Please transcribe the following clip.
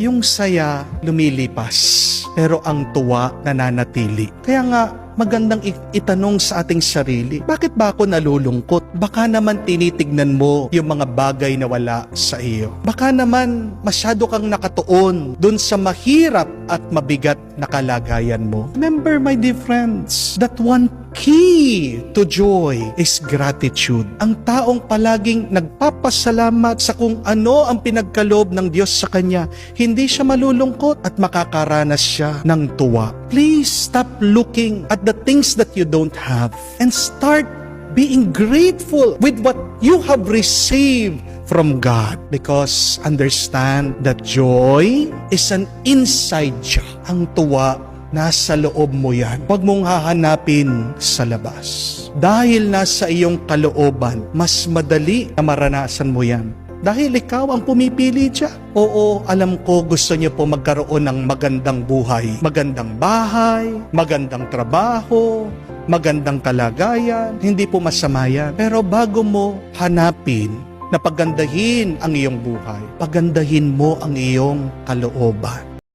Yung saya lumilipas, pero ang tuwa nananatili. Kaya nga, magandang itanong sa ating sarili, bakit ba ako nalulungkot? Baka naman tinitignan mo yung mga bagay na wala sa iyo. Baka naman masyado kang nakatuon dun sa mahirap at mabigat na kalagayan mo. Remember, my dear friends, that one key to joy is gratitude. Ang taong palaging nagpapasalamat sa kung ano ang pinagkaloob ng Diyos sa kanya, hindi siya malulungkot at makakaranas siya ng tuwa. Please stop looking at the things that you don't have and start being grateful with what you have received from God. Because understand that joy is an inside job. Ang tuwa, nasa loob mo yan. Huwag mong hahanapin sa labas. Dahil nasa iyong kalooban, mas madali na maranasan mo yan. Dahil ikaw ang pumipili dyan. Oo, alam ko gusto niyo po magkaroon ng magandang buhay. Magandang bahay, magandang trabaho, magandang kalagayan. Hindi po masama yan. Pero bago mo hanapin na pagandahin ang iyong buhay, pagandahin mo ang iyong kalooban.